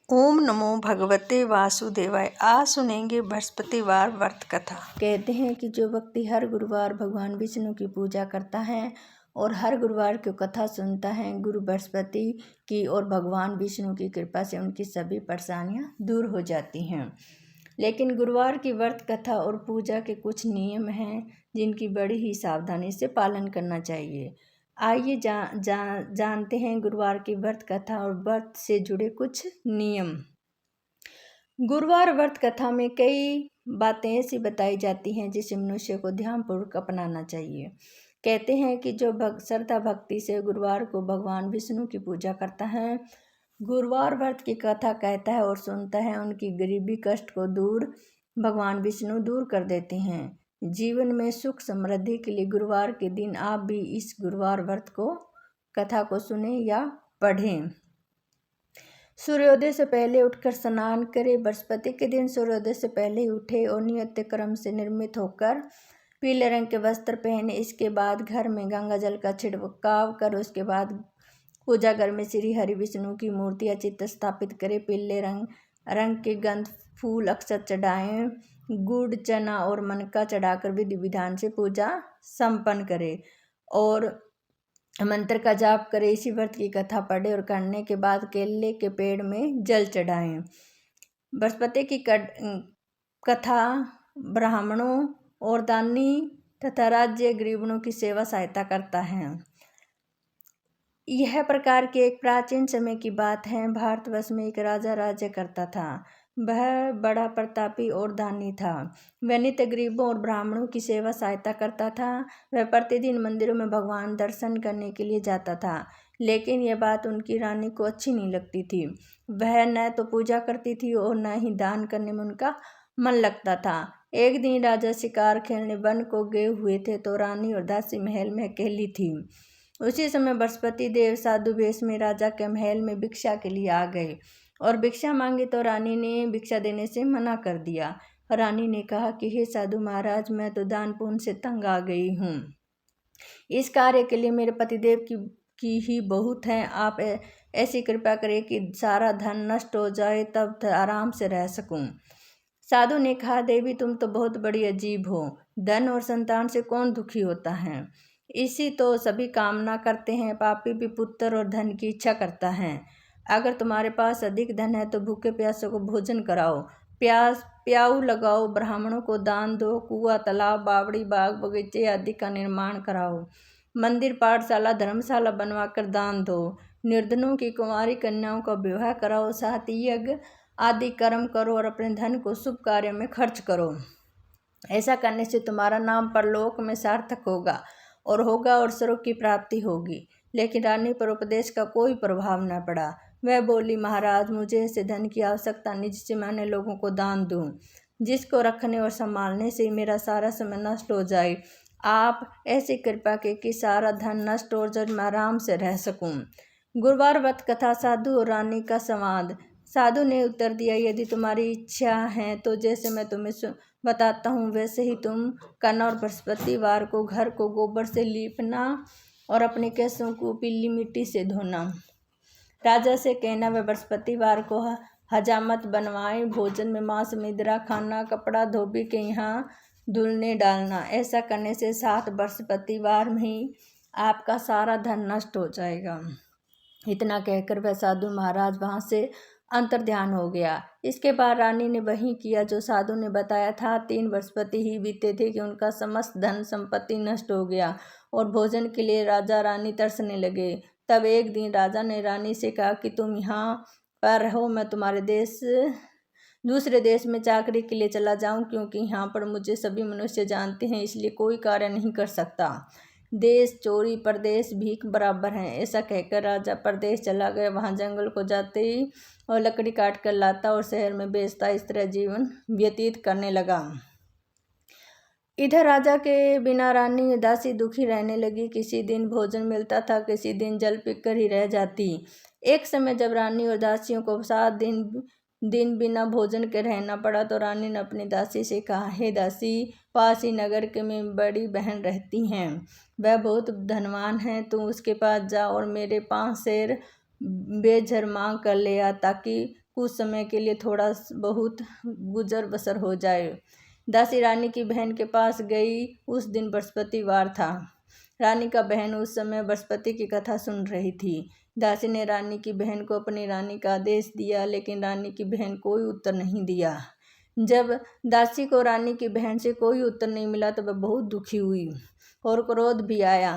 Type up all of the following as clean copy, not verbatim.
ओम नमो भगवते वासुदेवाय। आज सुनेंगे बृहस्पतिवार व्रत कथा। कहते हैं कि जो व्यक्ति हर गुरुवार भगवान विष्णु की पूजा करता है और हर गुरुवार की कथा सुनता है, गुरु बृहस्पति की और भगवान विष्णु की कृपा से उनकी सभी परेशानियां दूर हो जाती हैं। लेकिन गुरुवार की व्रत कथा और पूजा के कुछ नियम हैं जिनकी बड़ी ही सावधानी से पालन करना चाहिए। आइए जानते हैं गुरुवार की व्रत कथा और व्रत से जुड़े कुछ नियम। गुरुवार व्रत कथा में कई बातें ऐसी बताई जाती हैं जिसे मनुष्य को ध्यानपूर्वक अपनाना चाहिए। कहते हैं कि जो श्रद्धा भक्ति से गुरुवार को भगवान विष्णु की पूजा करता है, गुरुवार व्रत की कथा कहता है और सुनता है, उनकी गरीबी कष्ट को भगवान विष्णु दूर कर देते हैं। जीवन में सुख समृद्धि के लिए गुरुवार के दिन आप भी इस गुरुवार व्रत कथा को सुने या पढ़ें। सूर्योदय से पहले उठकर स्नान करें। बृहस्पति के दिन सूर्योदय से पहले ही उठे और नियत क्रम से निर्मित होकर पीले रंग के वस्त्र पहने। इसके बाद घर में गंगा जल का छिड़काव कर उसके बाद पूजा घर में श्री हरि विष्णु की मूर्ति या चित्र स्थापित करें। पीले रंग के गंध फूल अक्षत चढ़ाएं। गुड़ चना और मनका चढ़ाकर विधि विधान से पूजा संपन्न करें और मंत्र का जाप करें। इसी व्रत की कथा पढ़े और करने के बाद केले के पेड़ में जल चढ़ाएं। बृहस्पति की कथा ब्राह्मणों और दानी तथा राज्य गरीबों की सेवा सहायता करता है। यह प्रकार की एक प्राचीन समय की बात है। भारतवर्ष में एक राजा राज्य करता था। वह बड़ा प्रतापी और दानी था। वह नित्य गरीबों और ब्राह्मणों की सेवा सहायता करता था। वह प्रतिदिन मंदिरों में भगवान दर्शन करने के लिए जाता था, लेकिन यह बात उनकी रानी को अच्छी नहीं लगती थी। वह न तो पूजा करती थी और न ही दान करने में उनका मन लगता था। एक दिन राजा शिकार खेलने वन को गए हुए थे तो रानी और दासी महल में अकेली थी। उसी समय बृहस्पति देव साधु वेश में राजा के महल में भिक्षा के लिए आ गए और भिक्षा मांगी तो रानी ने भिक्षा देने से मना कर दिया। रानी ने कहा कि हे साधु महाराज, मैं तो दान पुण्य से तंग आ गई हूँ। इस कार्य के लिए मेरे पतिदेव की ही बहुत है। आप ऐसी कृपा करें कि सारा धन नष्ट हो जाए, तब आराम से रह सकूं। साधु ने कहा, देवी तुम तो बहुत बड़ी अजीब हो। धन और संतान से कौन दुखी होता है? इसी तो सभी कामना करते हैं। पापी भी पुत्र और धन की इच्छा करता है। अगर तुम्हारे पास अधिक धन है तो भूखे प्यासों को भोजन कराओ, प्याऊ लगाओ, ब्राह्मणों को दान दो, कुआं तालाब बावड़ी बाग बगीचे आदि का निर्माण कराओ, मंदिर पाठशाला धर्मशाला बनवाकर दान दो, निर्धनों की कुंवारी कन्याओं का विवाह कराओ, साथ यज्ञ आदि कर्म करो और अपने धन को शुभ कार्य में खर्च करो। ऐसा करने से तुम्हारा नाम परलोक में सार्थक होगा और स्वर्ग की प्राप्ति होगी। लेकिन रानी पर उपदेश का कोई प्रभाव न पड़ा। वह बोली, महाराज मुझे ऐसे धन की आवश्यकता नहीं जिससे मैं अन्य लोगों को दान दूं, जिसको रखने और संभालने से मेरा सारा समय नष्ट हो जाए। आप ऐसी कृपा के कि सारा धन नष्ट हो जाए, मैं आराम से रह सकूं। गुरुवार व्रत कथा साधु और रानी का संवाद। साधु ने उत्तर दिया, यदि तुम्हारी इच्छा है तो जैसे मैं तुम्हें बताता हूँ वैसे ही तुम करना और बृहस्पतिवार को घर को गोबर से लीपना और अपने केसों को पीली मिट्टी से धोना। राजा से कहना वह बृहस्पतिवार को हजामत बनवाए। भोजन में मांस मिद्रा खाना, कपड़ा धोबी के यहाँ धुलने डालना। ऐसा करने से 7 बृहस्पतिवार में ही आपका सारा धन नष्ट हो जाएगा। इतना कहकर वह साधु महाराज वहाँ से अंतर ध्यान हो गया। इसके बाद रानी ने वही किया जो साधु ने बताया था। 3 बृहस्पति ही बीते थे कि उनका समस्त धन संपत्ति नष्ट हो गया और भोजन के लिए राजा रानी तरसने लगे। तब एक दिन राजा ने रानी से कहा कि तुम यहाँ पर रहो, मैं तुम्हारे दूसरे देश में चाकरी के लिए चला जाऊं, क्योंकि यहाँ पर मुझे सभी मनुष्य जानते हैं, इसलिए कोई कार्य नहीं कर सकता। देश चोरी परदेश भीख बराबर हैं। ऐसा कहकर राजा परदेश चला गया। वहाँ जंगल को जाते ही और लकड़ी काट कर लाता और शहर में बेचता। इस तरह जीवन व्यतीत करने लगा। इधर राजा के बिना रानी दासी दुखी रहने लगी। किसी दिन भोजन मिलता था, किसी दिन जल पीकर ही रह जाती। एक समय जब रानी और दासियों को 7 दिन बिना भोजन के रहना पड़ा तो रानी ने अपनी दासी से कहा, हे दासी, पास ही नगर के में बड़ी बहन रहती हैं, वह बहुत धनवान है। तुम उसके पास जा और मेरे 5 शेर बेझर मांग कर ले आ, ताकि कुछ समय के लिए थोड़ा बहुत गुजर बसर हो जाए। दासी रानी की बहन के पास गई। उस दिन बृहस्पतिवार था। रानी का बहन उस समय बृहस्पति की कथा सुन रही थी। दासी ने रानी की बहन को अपनी रानी का आदेश दिया, लेकिन रानी की बहन कोई उत्तर नहीं दिया। जब दासी को रानी की बहन से कोई उत्तर नहीं मिला तो वह बहुत दुखी हुई और क्रोध भी आया।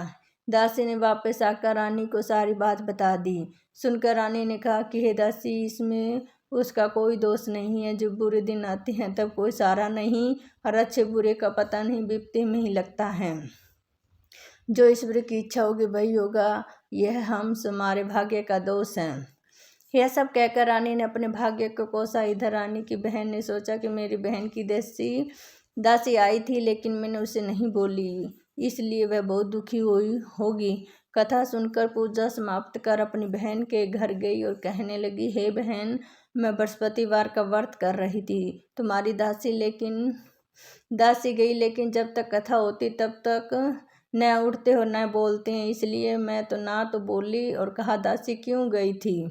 दासी ने वापस आकर रानी को सारी बात बता दी। सुनकर रानी ने कहा कि हे दासी, इसमें उसका कोई दोष नहीं है। जब बुरे दिन आते हैं तब कोई सहारा नहीं, और अच्छे बुरे का पता नहीं, विपत्ति में ही लगता है। जो ईश्वर की इच्छा होगी वही होगा, यह हम हमारे भाग्य का दोष है। यह सब कहकर रानी ने अपने भाग्य को कोसा। इधर रानी की बहन ने सोचा कि मेरी बहन की दासी आई थी, लेकिन मैंने उसे नहीं बोली, इसलिए वह बहुत दुखी हुई होगी। कथा सुनकर पूजा समाप्त कर अपनी बहन के घर गई और कहने लगी, हे बहन, मैं बृहस्पतिवार का व्रत कर रही थी। तुम्हारी दासी गई, लेकिन जब तक कथा होती तब तक न उठते हो न बोलते हैं, इसलिए मैं तो ना तो बोली और कहा, दासी क्यों गई थी?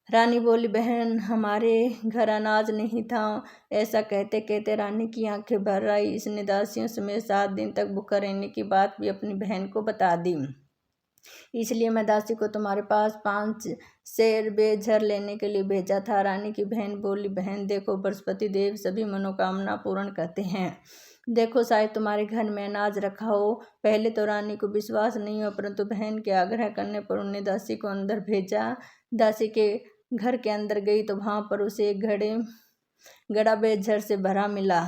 रानी बोली, बहन, हमारे घर अनाज नहीं था। ऐसा कहते कहते रानी की आंखें भर आई। इसने दासियों समेत 7 दिन तक भूखा रहने की बात भी अपनी बहन को बता दी। इसलिए मैं दासी को तुम्हारे पास 5 सेर बेझर लेने के लिए भेजा था। रानी की बहन बोली, बहन देखो, बृहस्पति देव सभी मनोकामना पूर्ण करते हैं। देखो, शायद तुम्हारे घर में अनाज रखा हो। पहले तो रानी को विश्वास नहीं हुआ, परंतु बहन के आग्रह करने पर उन्हें दासी को अंदर भेजा। दासी के घर के अंदर गई तो वहां पर उसे एक घड़ा बेझर से भरा मिला।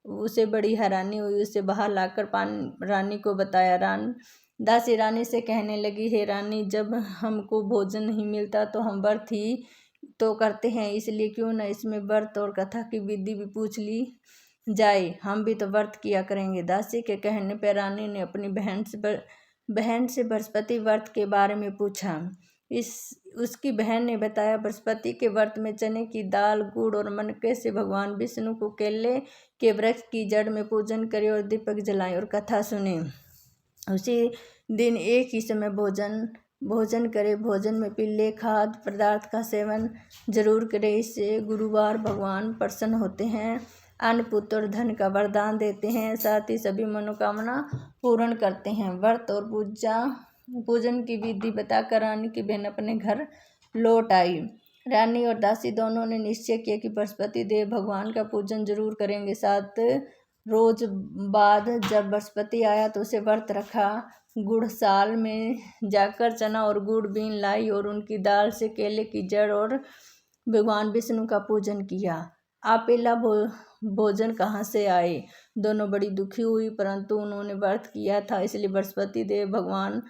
उसे बड़ी हैरानी हुई। उसे बाहर लाकर रानी को बताया। दासी रानी से कहने लगी, हे रानी, जब हमको भोजन नहीं मिलता तो हम व्रत ही तो करते हैं, इसलिए क्यों न इसमें व्रत और कथा की विधि भी पूछ ली जाए। हम भी तो व्रत किया करेंगे। दासी के कहने पर रानी ने अपनी बहन से बृहस्पति व्रत के बारे में पूछा। उसकी बहन ने बताया, बृहस्पति के व्रत में चने की दाल, गुड़ और मनके से भगवान विष्णु को केले के वृक्ष की जड़ में पूजन करे और दीपक जलाएं और कथा सुने। उसी दिन एक ही समय भोजन करे। भोजन में पीले खाद्य पदार्थ का सेवन जरूर करे। इससे गुरुवार भगवान प्रसन्न होते हैं, अन्न, पुत्र और धन का वरदान देते हैं, साथ ही सभी मनोकामना पूर्ण करते हैं। व्रत और पूजन की विधि बताकर रानी की बहन अपने घर लौट आई। रानी और दासी दोनों ने निश्चय किया कि बृहस्पति देव भगवान का पूजन जरूर करेंगे। 7 रोज बाद जब बृहस्पति आया तो उसे व्रत रखा। गुड़साल में जाकर चना और गुड़ बीन लाई और उनकी दाल से केले की जड़ और भगवान विष्णु का पूजन किया। आप पीला भोजन कहाँ से आए? दोनों बड़ी दुखी हुई, परंतु उन्होंने व्रत किया था, इसलिए बृहस्पति देव भगवान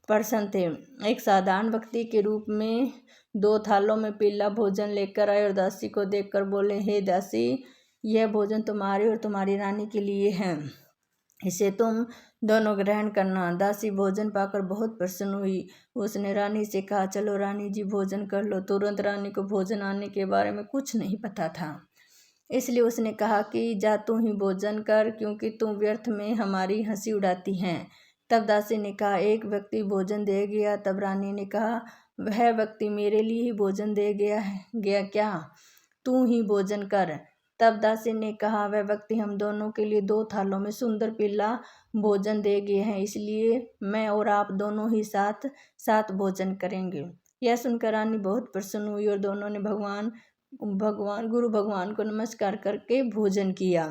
प्रसन्न थे। एक साधारण व्यक्ति के रूप में 2 थालों में पीला भोजन लेकर आए और दासी को देखकर बोले, हे दासी, यह भोजन तुम्हारे और तुम्हारी रानी के लिए है, इसे तुम दोनों ग्रहण करना। दासी भोजन पाकर बहुत प्रसन्न हुई। उसने रानी से कहा, चलो रानी जी, भोजन कर लो। तुरंत रानी को भोजन आने के बारे में कुछ नहीं पता था, इसलिए उसने कहा कि जा तू ही भोजन कर, क्योंकि तू व्यर्थ में हमारी हंसी उड़ाती हैं। तब दासी ने कहा, एक व्यक्ति भोजन दे गया। तब रानी ने कहा, वह व्यक्ति मेरे लिए ही भोजन दे गया क्या? तू ही भोजन कर। तब दासी ने कहा, वह व्यक्ति हम दोनों के लिए 2 थालों में सुंदर पीला भोजन दे गए हैं, इसलिए मैं और आप दोनों ही साथ साथ भोजन करेंगे। यह सुनकर रानी बहुत प्रसन्न हुई और दोनों ने गुरु भगवान को नमस्कार करके भोजन किया।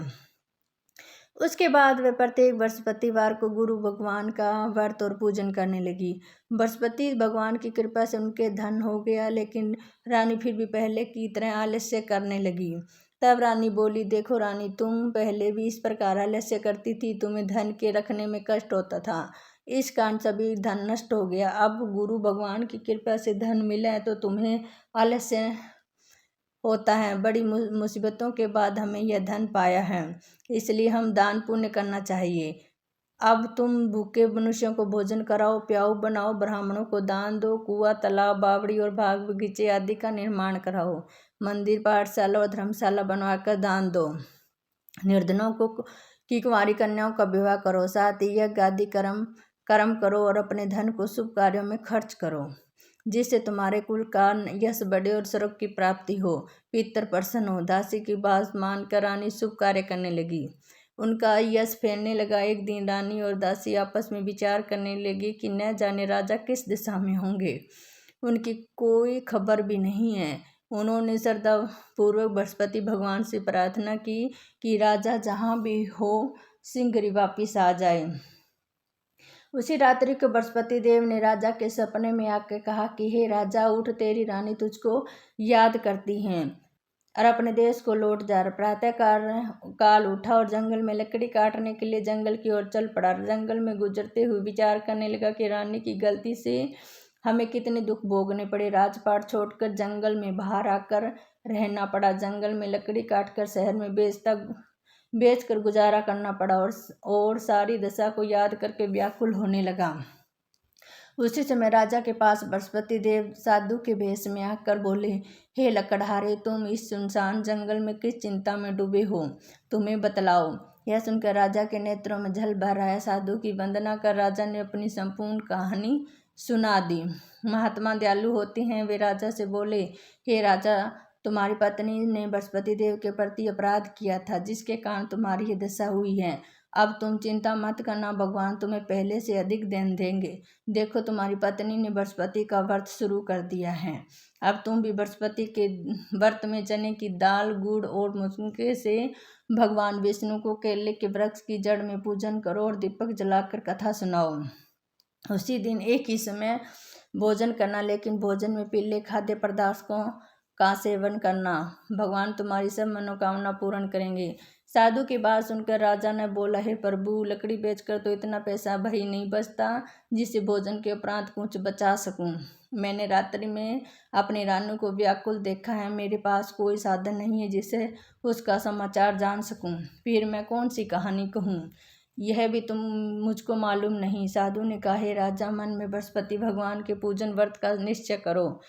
उसके बाद वे प्रत्येक बृहस्पतिवार को गुरु भगवान का व्रत और पूजन करने लगी। बृहस्पति भगवान की कृपा से उनके धन हो गया, लेकिन रानी फिर भी पहले की तरह आलस्य करने लगी। तब रानी बोली, देखो रानी, तुम पहले भी इस प्रकार आलस्य करती थी, तुम्हें धन के रखने में कष्ट होता था, इस कारण सभी धन नष्ट हो गया। अब गुरु भगवान की कृपा से धन मिला है तो तुम्हें आलस्य होता है। बड़ी मुसीबतों के बाद हमें यह धन पाया है, इसलिए हम दान पुण्य करना चाहिए। अब तुम भूखे मनुष्यों को भोजन कराओ, प्याऊ बनाओ, ब्राह्मणों को दान दो, कुआं, तालाब, बावड़ी और बाग बगीचे आदि का निर्माण कराओ, मंदिर, पाठशाला और धर्मशाला बनवाकर दान दो, निर्धनों की कुंवारी कन्याओं का विवाह करो, साथ ही यज्ञ आदि कर्म करो और अपने धन को शुभ कार्यों में खर्च करो। जिससे तुम्हारे कुल का यश बढ़े और स्वर्ग की प्राप्ति हो, पितर प्रसन्न हो। दासी की बात मानकर रानी शुभ कार्य करने लगी। उनका यश फैलने लगा। एक दिन रानी और दासी आपस में विचार करने लगी कि न जाने राजा किस दिशा में होंगे, उनकी कोई खबर भी नहीं है। उन्होंने श्रद्धापूर्वक बृहस्पति भगवान से प्रार्थना की कि राजा जहाँ भी हो शीघ्र वापिस आ जाए। उसी रात्रि को बृहस्पति देव ने राजा के सपने में आकर कहा कि हे राजा, उठ, तेरी रानी तुझको याद करती हैं और अपने देश को लौट जा। प्रातः काल उठा और जंगल में लकड़ी काटने के लिए जंगल की ओर चल पड़ा। जंगल में गुजरते हुए विचार करने लगा कि रानी की गलती से हमें कितने दुख भोगने पड़े। राजपाट छोड़कर जंगल में बाहर आकर रहना पड़ा। जंगल में लकड़ी काटकर शहर में बेचकर गुजारा करना पड़ा और सारी दशा को याद करके व्याकुल होने लगा। उसी समय राजा के पास बृहस्पति देव साधु के भेष में आकर बोले, हे लकड़हारे, तुम इस सुनसान जंगल में किस चिंता में डूबे हो, तुम्हें बतलाओ। यह सुनकर राजा के नेत्रों में जल भर आया। साधु की वंदना कर राजा ने अपनी संपूर्ण कहानी सुना दी। महात्मा दयालु होते हैं। वे राजा से बोले, हे राजा, तुम्हारी पत्नी ने बृहस्पति देव के प्रति अपराध किया था, जिसके कारण तुम्हारी ये दशा हुई है। अब तुम चिंता मत करना, भगवान तुम्हें पहले से अधिक धन देंगे। देखो, तुम्हारी पत्नी ने बृहस्पति का व्रत शुरू कर दिया है। अब तुम भी बृहस्पति के व्रत में चने की दाल, गुड़ और मुनके से भगवान विष्णु को केले के वृक्ष की जड़ में पूजन करो और दीपक जलाकर कथा सुनाओ। उसी दिन एक ही समय भोजन करना, लेकिन भोजन में पीले खाद्य पदार्थों का सेवन करना। भगवान तुम्हारी सब मनोकामना पूर्ण करेंगे। साधु की बात सुनकर राजा ने बोला, हे प्रभु, लकड़ी बेचकर तो इतना पैसा भरी नहीं बचता जिससे भोजन के उपरांत कुछ बचा सकूं। मैंने रात्रि में अपनी रानी को व्याकुल देखा है। मेरे पास कोई साधन नहीं है जिससे उसका समाचार जान सकूं। फिर मैं कौन सी कहानी कहूँ, यह भी तुम मुझको मालूम नहीं। साधु ने कहा, हे राजा, मन में बृहस्पति भगवान के पूजन व्रत का निश्चय करो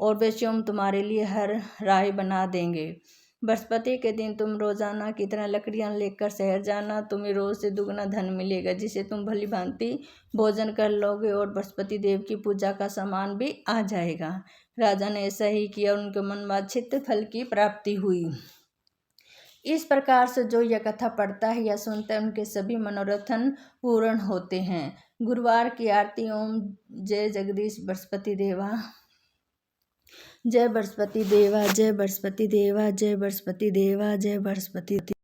और वे स्वयं तुम्हारे लिए हर राय बना देंगे। बृहस्पति के दिन तुम रोजाना की तरह लकड़ियां लेकर शहर जाना। तुम्हें रोज से दुगना धन मिलेगा, जिसे तुम भली भांति भोजन कर लोगे और बृहस्पति देव की पूजा का सामान भी आ जाएगा। राजा ने ऐसा ही किया और उनके मनवांछित फल की प्राप्ति हुई। इस प्रकार से जो यह कथा पढ़ता है या सुनता है, उनके सभी मनोरथन पूर्ण होते हैं। गुरुवार की आरती। ओम जय जगदीश बृहस्पति देवा, जय बृहस्पति देवा, जय बृहस्पति देवा, जय बृहस्पति देवा, जय बृहस्पति।